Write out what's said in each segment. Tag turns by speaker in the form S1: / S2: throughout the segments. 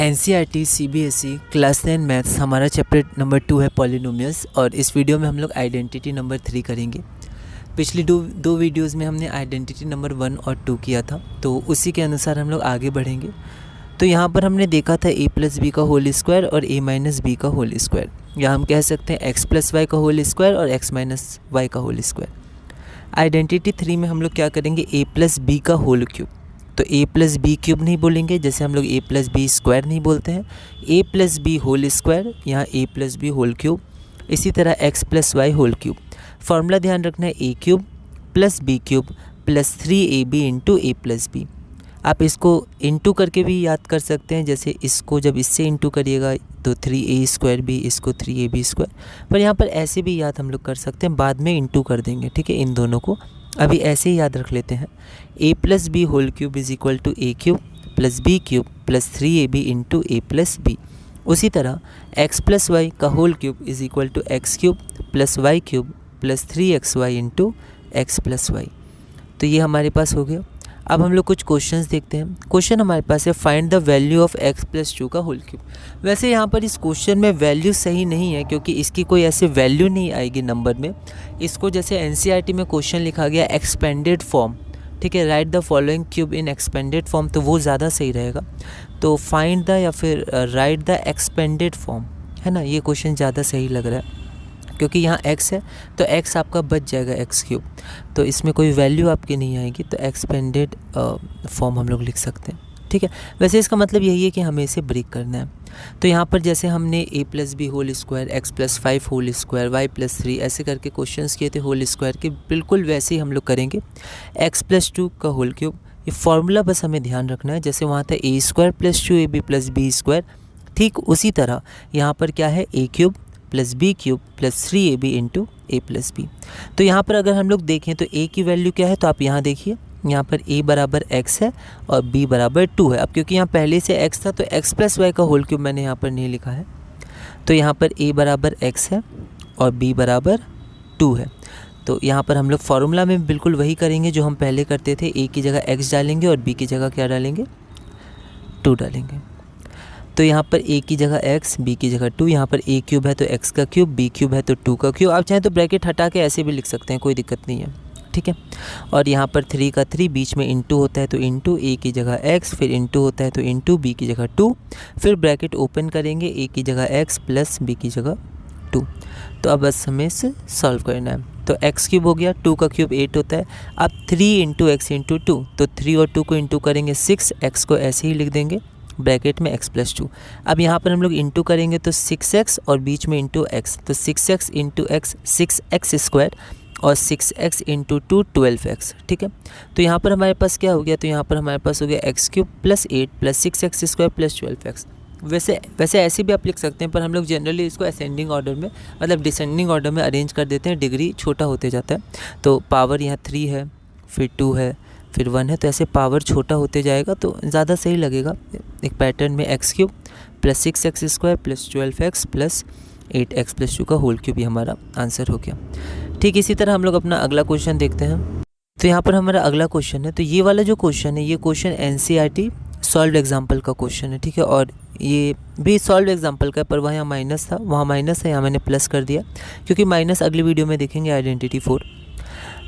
S1: NCERT CBSE class 9 maths हमारा chapter number 2 है polynomials. और इस वीडियो में हम लोग आइडेंटिटी नंबर 3 करेंगे। पिछली दो वीडियोस में हमने आइडेंटिटी नंबर 1 और 2 किया था, तो उसी के अनुसार हम लोग आगे बढ़ेंगे। तो यहाँ पर हमने देखा था a+b का होल स्क्वायर और a-b का होल स्क्वायर, या हम कह सकते हैं x+y का होल स्क्वायर और x-y का होल स्क्वायर। आइडेंटिटी 3 में हम लोग क्या करेंगे, a+b का होल क्यूब। तो a+b क्यूब नहीं बोलेंगे, जैसे हम लोग a+b स्क्वायर नहीं बोलते हैं, a+b होल स्क्वायर, यहाँ a+b होल क्यूब। इसी तरह x+y होल क्यूब। फार्मूला ध्यान रखना है a cube plus b cube plus 3ab into a+b। आप इसको इंटू करके भी याद कर सकते हैं, जैसे इसको जब इससे इंटू करिएगा तो 3a²b, इसको 3ab²। पर यहाँ पर ऐसे भी याद हम लोग कर सकते हैं, बाद में इंटू कर देंगे, ठीक है। इन दोनों को अभी ऐसे ही याद रख लेते हैं। a+b whole cube is equal to a cube plus b cube plus 3ab into a+b। उसी तरह x+y का whole cube is equal to x cube plus y cube plus 3xy into x+y। तो ये हमारे पास हो गया। अब हम लोग कुछ क्वेश्चंस देखते हैं। क्वेश्चन हमारे पास है find the value of x+2 का होल क्यूब। वैसे यहाँ पर इस क्वेश्चन में वैल्यू सही नहीं है, क्योंकि इसकी कोई ऐसे वैल्यू नहीं आएगी नंबर में। इसको जैसे NCERT में क्वेश्चन लिखा गया एक्सपेंडेड फॉर्म, ठीक है, right the following cube in expanded form, तो वो ज़्यादा सही रहेगा। तो फाइंड द या फिर राइट द एक्सपेंडेड फॉर्म, है ना, ये क्वेश्चन ज़्यादा सही लग रहा है, क्योंकि यहाँ x है तो x आपका बच जाएगा x क्यूब, तो इसमें कोई वैल्यू आपकी नहीं आएगी, तो एक्सपेंडेड फॉर्म हम लोग लिख सकते हैं, ठीक है। वैसे इसका मतलब यही है कि हमें इसे ब्रेक करना है। तो यहाँ पर जैसे हमने a+b whole square, x+5 whole square, y+3 ऐसे करके क्वेश्चंस किए थे होल स्क्वायर के, बिल्कुल वैसे ही हम लोग करेंगे। x+2 का होल क्यूब, ये फॉर्मूला बस हमें ध्यान रखना है, जैसे वहाँ था a² + 2ab + b², ठीक उसी तरह यहाँ पर क्या है, a cube plus b cube plus 3ab into a+b। तो यहाँ पर अगर हम लोग देखें तो a की वैल्यू क्या है, तो आप यहाँ देखिए, यहाँ पर a बराबर x है और b बराबर 2 है। अब क्योंकि यहाँ पहले से x था तो x+y का होल क्यूब मैंने यहाँ पर नहीं लिखा है, तो यहाँ पर a बराबर x है और b बराबर 2 है। तो यहाँ पर हम लोग फार्मूला में बिल्कुल वही करेंगे जो हम पहले करते थे, a की जगह x डालेंगे और b की जगह क्या डालेंगे, 2 डालेंगे। तो यहाँ पर a की जगह x, b की जगह 2, यहाँ पर a क्यूब है तो x का क्यूब, b क्यूब है तो 2 का क्यूब। आप चाहें तो ब्रैकेट हटा के ऐसे भी लिख सकते हैं, कोई दिक्कत नहीं है, ठीक है। और यहाँ पर 3 का 3, बीच में इंटू होता है तो इंटू a की जगह x, फिर इंटू होता है तो इंटू b की जगह 2, फिर ब्रैकेट ओपन करेंगे, a की जगह x प्लस b की जगह 2। तो अब बस हमें इसे सॉल्व करना है। तो x क्यूब हो गया, 2 का क्यूब 8 होता है। अब 3 इंटू x इंटू 2, तो 3 और 2 को इंटू करेंगे 6, x को ऐसे ही लिख देंगे ब्रैकेट में x+2। अब यहाँ पर हम लोग इंटू करेंगे तो 6x और बीच में इंटू x, तो 6x इंटू x 6x² और 6x इंटू 2 12x, ठीक है। तो यहाँ पर हमारे पास क्या हो गया, तो यहाँ पर हमारे पास हो गया x cube plus 8 plus 6x² plus 12x। वैसे ऐसे भी आप लिख सकते हैं, पर हम लोग जनरली इसको असेंडिंग ऑर्डर में, मतलब डिसेंडिंग ऑर्डर में अरेंज कर देते हैं, डिग्री छोटा होते जाता है। तो पावर यहाँ 3 है, फिर 2 है, फिर 1 है, तो ऐसे पावर छोटा होते जाएगा तो ज़्यादा सही लगेगा। एक पैटर्न में x cube plus 6x² plus 12x plus 8x+2 का होल क्यूब, भी हमारा आंसर हो गया। ठीक इसी तरह हम लोग अपना अगला क्वेश्चन देखते हैं। तो यहाँ पर हमारा अगला क्वेश्चन है, तो ये वाला जो क्वेश्चन है, ये क्वेश्चन NCERT सॉल्व एग्जाम्पल का क्वेश्चन है, ठीक है। और ये भी सॉल्व एग्जाम्पल का, पर वहाँ यहाँ माइनस था, वहाँ माइनस है, यहाँ मैंने प्लस कर दिया, क्योंकि माइनस अगली वीडियो में देखेंगे आइडेंटिटी 4।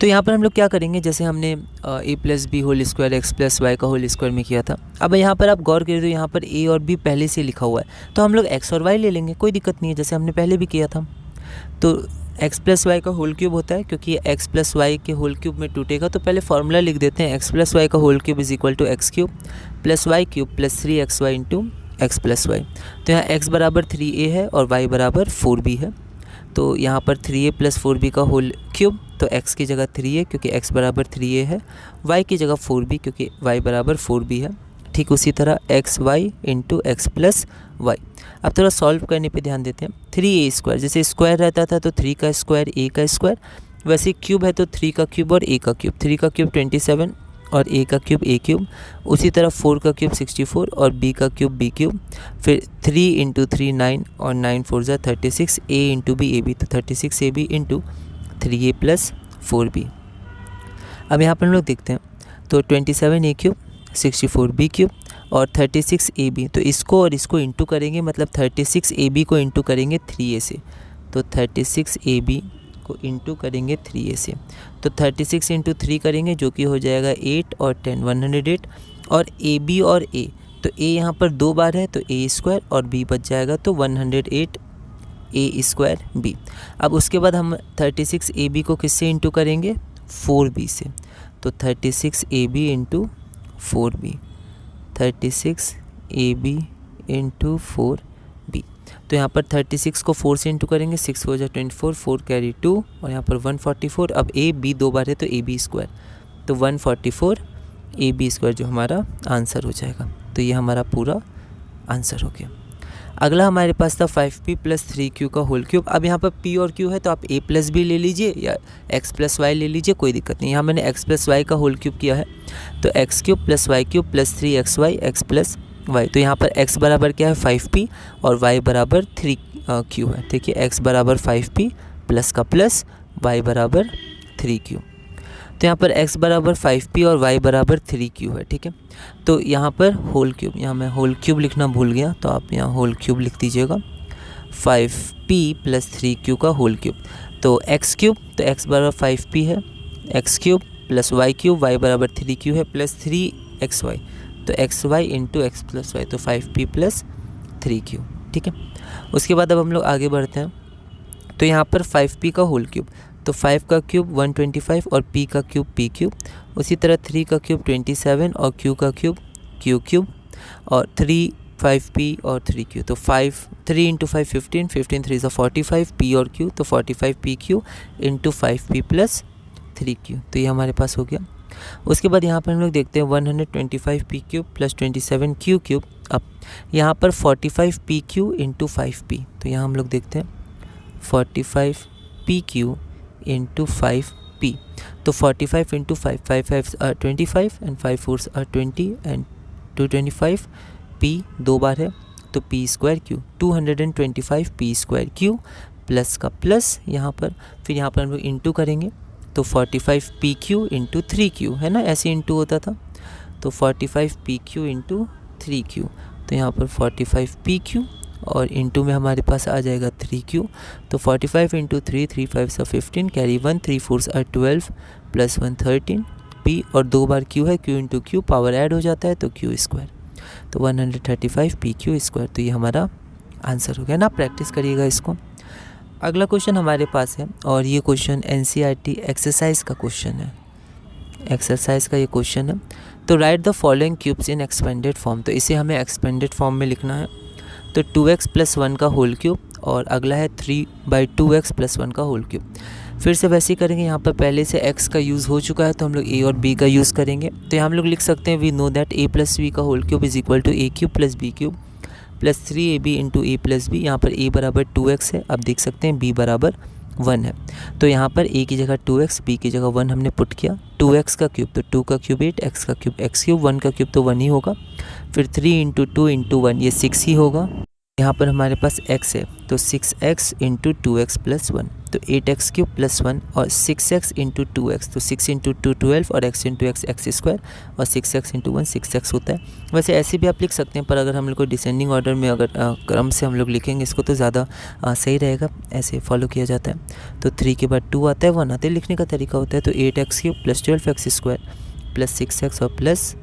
S1: तो यहाँ पर हम लोग क्या करेंगे, जैसे हमने a+b होल स्क्वायर x+y का होल स्क्वायर में किया था। अब यहाँ पर आप गौर करें तो यहाँ पर a और b पहले से लिखा हुआ है, तो हम लोग x और y ले लेंगे, कोई दिक्कत नहीं है, जैसे हमने पहले भी किया था। तो x+y का होल क्यूब होता है, क्योंकि ये x+y के होल क्यूब में टूटेगा, तो पहले फार्मूला लिख देते हैं, x+y का whole cube is equal to x cube plus y cube plus 3xy into x+y। तो यहाँ x बराबर 3a है और y बराबर 4b है, तो यहाँ पर 3a प्लस 4b का होल क्यूब, तो x की जगह 3a क्योंकि x बराबर 3a है, y की जगह 4b क्योंकि y बराबर 4b है। ठीक उसी तरह xy into x plus y। अब थोड़ा सॉल्व करने पे ध्यान देते हैं। 3a², जैसे स्क्वायर रहता था तो 3 का स्क्वायर a का स्क्वायर, वैसे क्यूब है तो 3 का क्यूब और a का क्यूब, 3 का क्यूब 27 और a का क्यूब a क्यूब। उसी तरह 4 का क्यूब 64 और b का क्यूब b क्यूब, फिर 3 इंटू 3 9 और 9 4 ज़ा 36, a इंटू b ab, तो 36ab into 3a plus 4b। अब यहाँ पर हम लोग देखते हैं, तो 27a क्यूब 64b क्यूब और 36AB, तो इसको और इसको इंटू करेंगे, मतलब 36AB को इंटू करेंगे 3A से, तो 36AB को इंटू करेंगे 3A से, तो 36 इंटू 3 करेंगे जो कि हो जाएगा 8 और 10 108, और AB और A, तो A यहाँ पर 2 बार है तो A स्क्वायर और B बच जाएगा तो 108 A स्क्वायर B। अब उसके बाद हम 36AB को किससे इंटू करेंगे, 4B से, तो 36AB into 4B, 36AB into 4B, तो यहाँ पर 36 को 4 से इंटू करेंगे, 6 हो जाए 24, 4 कैरी 2 और यहाँ पर 144। अब AB 2 बार है तो AB स्क्वायर, तो 144 AB स्क्वायर जो हमारा आंसर हो जाएगा। तो ये हमारा पूरा आंसर हो गया। अगला हमारे पास था 5P + 3Q का होल क्यूब। अब यहाँ पर P और Q है तो आप A + B ले लीजिए या X + Y ले लीजिए, कोई दिक्कत नहीं। यहाँ मैंने X + Y का होल क्यूब किया है, तो X³ + Y³ + 3XY X + Y, तो यहाँ पर X बराबर क्या है 5P और Y बराबर 3Q है। देखिए X बराबर 5P प्लस का प्लस, Y बराबर 3Q, तो यहाँ पर X बराबर 5P और Y बराबर 3Q है। ठीक है, तो यहाँ पर होल क्यूब, यहाँ मैं होल क्यूब लिखना भूल गया तो आप यहाँ होल क्यूब लिख दीजिएगा, 5P + 3Q का होल क्यूब। तो X³ तो X बराबर 5P है, X³ + Y³ Y बराबर 3Q है प्लस 3XY, तो XY इंटू X + Y, तो 5P + 3Q। ठीक है, उसके बाद अब हम लोग आगे बढ़ते हैं। तो यहाँ पर 5P का होल क्यूब, तो 5 का क्यूब 125 और P का क्यूब P³, उसी तरह 3 का क्यूब 27 और Q का क्यूब Q³ और 3 5P और 3Q, तो 3 × 5 15, 15 3 = 45 P और Q, तो 45 PQ इंटू 5P + 3Q, तो ये हमारे पास हो गया। उसके बाद यहाँ पर हम लोग देखते हैं 125 PQ + 27 Q³। अब यहाँ पर 45 PQ इंटू 5P, तो यहाँ हम लोग देखते हैं 45 PQ इंटू 5P, तो 45 into 5, 5 5s are 25 and 5 4s are 20 and 225, P 2 बार है तो P² Q, 225 P² Q plus का प्लस यहाँ पर, फिर यहाँ पर हम लोग इंटू करेंगे तो 45 PQ इंटू 3Q है ना, ऐसे इंटू होता था, तो 45 PQ इंटू 3Q, तो यहाँ पर 45 PQ और इंटू में हमारे पास आ जाएगा 3Q, तो 45 into 3, 3 5s are 15, carry 1, 3 4s are 12 plus 1 13 P और 2 बार Q है, Q into Q power add हो जाता है तो Q², तो 135 PQ², तो ये हमारा आंसर हो गया ना। प्रैक्टिस करिएगा इसको। अगला क्वेश्चन हमारे पास है और ये क्वेश्चन NCERT एक्सरसाइज का क्वेश्चन है, एक्सरसाइज का ये क्वेश्चन है। तो right the following cubes in expanded form, तो इसे हमें एक्सपेंडेड फॉर्म में लिखना है। तो 2x + 1 का होल क्यूब और अगला है 3/2x + 1 का होल क्यूब। फिर से वैसे ही करेंगे, यहाँ पर पहले से x का यूज़ हो चुका है तो हम लोग a और b का यूज़ करेंगे। तो यहाँ हम लोग लिख सकते हैं we know that a + b का whole cube is equal to a³ + b³ plus 3ab into a + b। यहाँ पर a बराबर 2x है, अब देख सकते हैं b बराबर 1 है, तो यहाँ पर a की जगह 2x, b की जगह 1 हमने पुट किया। 2x का क्यूब तो 2 का क्यूब 8, x का क्यूब x³, 1 का क्यूब तो 1 ही होगा, फिर 3 इंटू 2 इंटू 1 ये 6 ही होगा। यहाँ पर हमारे पास x है तो 6x इंटू 2x + 1, तो 8x³ + 1 और 6x इंटू 2x, तो 6 इंटू 2 12 और x इंटू x x² और 6x इंटू 1 6x होता है। वैसे ऐसे भी आप लिख सकते हैं, पर अगर हम लोग को डिसेंडिंग ऑर्डर में अगर क्रम से हम लोग लिखेंगे इसको तो ज़्यादा सही रहेगा, ऐसे फॉलो किया जाता है। तो 3 के बाद 2 आता है, 1 आता है, लिखने का तरीका होता है। तो 8x³ + 12x² प्लस 6x और प्लस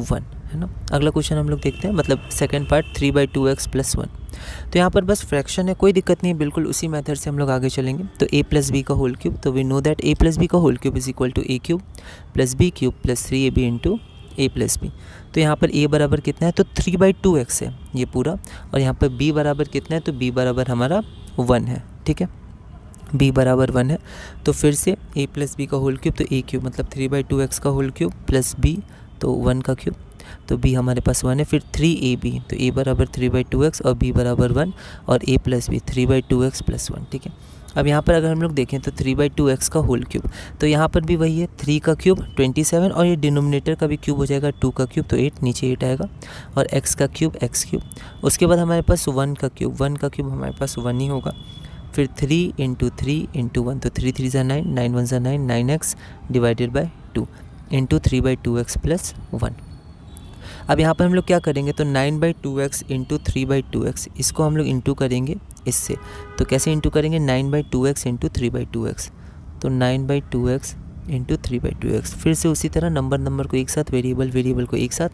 S1: 1 है ना। अगला क्वेश्चन हम लोग देखते हैं, मतलब सेकंड पार्ट 3/2x + 1। तो यहाँ पर बस फ्रैक्शन है, कोई दिक्कत नहीं, बिल्कुल उसी मेथड से हम लोग आगे चलेंगे। तो a + b का होल क्यूब, तो we know that a + b का whole cube is equal to a³ + b³ plus 3ab into a + b। तो यहाँ पर a बराबर कितना है, तो 3/2x है ये पूरा, और यहाँ पर b बराबर कितना है, तो b बराबर हमारा 1 है। ठीक है, b बराबर 1 है, तो फिर से a + b का होल क्यूब, तो a³ मतलब 3/2x का होल क्यूब प्लस b तो 1 का क्यूब, तो b हमारे पास 1 है, फिर 3ab, तो a बराबर 3/2x और b बराबर 1 और a + b 3/2x + 1। ठीक है, अब यहाँ पर अगर हम लोग देखें तो 3/2x का होल क्यूब, तो यहाँ पर भी वही है, 3 का क्यूब 27 और ये डिनोमिनेटर का भी क्यूब हो जाएगा, 2 का क्यूब तो 8 नीचे 8 आएगा, और x का क्यूब x³। उसके बाद हमारे पास 1 का क्यूब, 1 का क्यूब हमारे पास 1 ही होगा, फिर 3 इंटू 3 इंटू 1, तो 3 3 = 9, 9 1 = 9, 9x / 2 इंटू 3/2x + 1। अब यहाँ पर हम लोग क्या करेंगे, तो 9/2x इंटू 3/2x, इसको हम लोग इंटू करेंगे इससे। तो कैसे इंटू करेंगे, 9/2x इंटू 3/2x, तो 9/2x इंटू 3/2x। फिर से उसी तरह नंबर को एक साथ, वेरिएबल को एक साथ,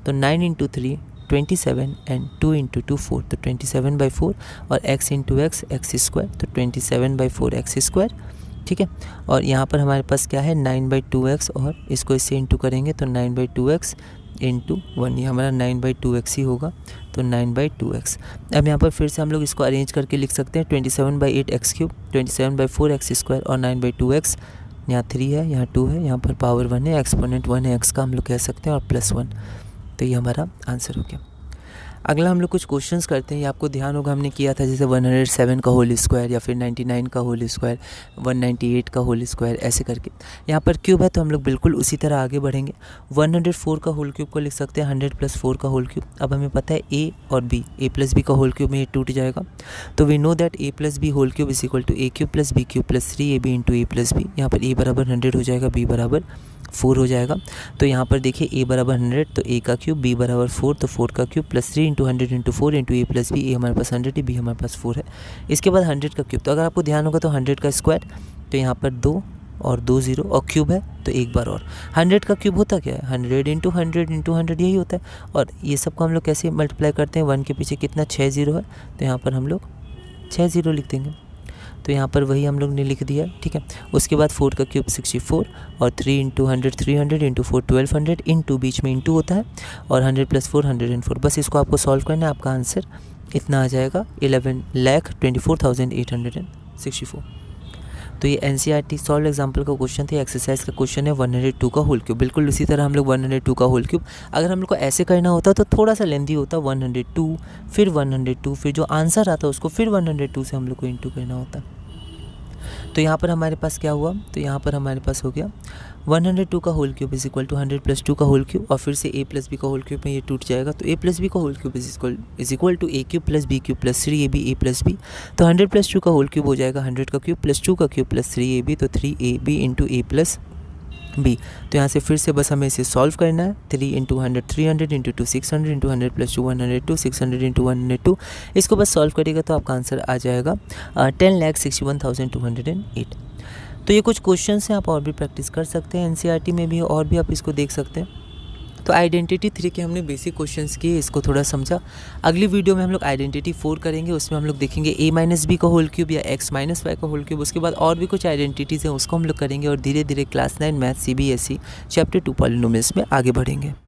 S1: तो 9 इंटू 3 27 एंड 2 इंटू 2 4, तो 27/4, और x इंटू एक्स स्क्वायर, तो 27/4 एक्स स्क्वायर। ठीक है, और यहाँ पर हमारे पास क्या है, 9/2x, और इसको इससे इंटू करेंगे तो 9/2x इंटू 1, ये हमारा 9/2x ही होगा, तो 9/2x। अब यहाँ पर फिर से हम लोग इसको अरेंज करके लिख सकते हैं, 27/8 एक्स क्यूब, 27/4 एक्स स्क्वायर, और 9/2x, यहाँ 3 है, यहाँ 2 है, यहाँ पर पावर 1 है, एक्सपोनेंट 1 है x का, हम लोग कह सकते हैं, और +1। तो ये हमारा आंसर हो गया। अगला हम लोग कुछ क्वेश्चंस करते हैं। ये आपको ध्यान होगा हमने किया था, जैसे 107 का होल स्क्वायर, या फिर 99 का होल स्क्वायर, 198 का होल स्क्वायर, ऐसे करके। यहाँ पर क्यूब है तो हम लोग बिल्कुल उसी तरह आगे बढ़ेंगे। 104 का होल क्यूब को लिख सकते हैं 100 + 4 का होल क्यूब। अब हमें पता है a और b, a + b का होल क्यूब में ये टूट जाएगा, तो we know that a + b whole cube is equal to a³ + b³ + 3ab into a + b। यहाँ पर a बराबर 100 हो जाएगा, b बराबर 4 हो जाएगा। तो यहाँ पर देखिए a बराबर 100, तो a का क्यूब, b बराबर 4, तो 4 का cube, +3 into 100 into 4 into a + b। a हमारे पास 100 है, b हमारे पास 4 है। इसके बाद 100 का क्यूब, तो अगर आपको ध्यान होगा तो 100 का स्क्वायर, तो यहाँ पर 2 और 2 0, और क्यूब है तो एक बार और। 100 का क्यूब होता क्या है, 100 इंटू 100 इंटू 100 यही होता है। और ये सब को हम लोग कैसे मल्टीप्लाई करते हैं, 1 के पीछे कितना 6 0 है, तो यहाँ पर हम लोग 6 0 लिख देंगे। तो यहाँ पर वही हम लोग ने लिख दिया, ठीक है। उसके बाद 4 का क्यूब 64, और 3 इंटू 100 300 इंटू 4 1200, इंटू बीच में इंटू होता है, और 100 + 4 104। बस इसको आपको सॉल्व करना है, आपका आंसर इतना आ जाएगा, 11,24,864। तो ये NCERT सॉल्व एग्जाम्पल का क्वेश्चन था। एक्सरसाइज का क्वेश्चन है 102 का होल क्यूब। बिल्कुल उसी तरह हम लोग 102 का होल क्यूब, अगर हम लोग को ऐसे करना होता तो थोड़ा सा लेंथी होता, 102 फिर 102, फिर जो आंसर आता उसको फिर 102 से हम लोग को इंटू करना होता। तो यहाँ पर हमारे पास क्या हुआ, तो यहाँ पर हमारे पास हो गया 102 का whole cube is equal to 100 + 2 का होल क्यूब, और फिर से a + b का होल क्यूब में ये टूट जाएगा, तो a + b का whole cube is equal to a³ + b³ + 3ab a + b। तो 100 + 2 का होल क्यूब हो जाएगा 100 का क्यूब + 2 का क्यूब + 3ab, तो 3ab इंटू a + b। तो यहाँ से फिर से बस हमें इसे सॉल्व करना है, 3 इंटू 100 300 इंटू 2 600 इंटू 100 + 2 102 600 इंटू 102। इसको बस सॉल्व करिएगा तो आपका आंसर आ जाएगा 10,61,208। तो ये कुछ क्वेश्चंस हैं, आप और भी प्रैक्टिस कर सकते हैं, NCERT में भी और भी आप इसको देख सकते हैं। तो आइडेंटिटी 3 के हमने बेसिक क्वेश्चंस किए, इसको थोड़ा समझा। अगली वीडियो में हम लोग आइडेंटिटी 4 करेंगे, उसमें हम लोग देखेंगे a - b का होल क्यूब या x - y का होल क्यूब। उसके बाद और भी कुछ आइडेंटिटीज़ हैं, उसको हम लोग करेंगे, और धीरे धीरे class 9 math CBSE chapter 2 polynomials में आगे बढ़ेंगे।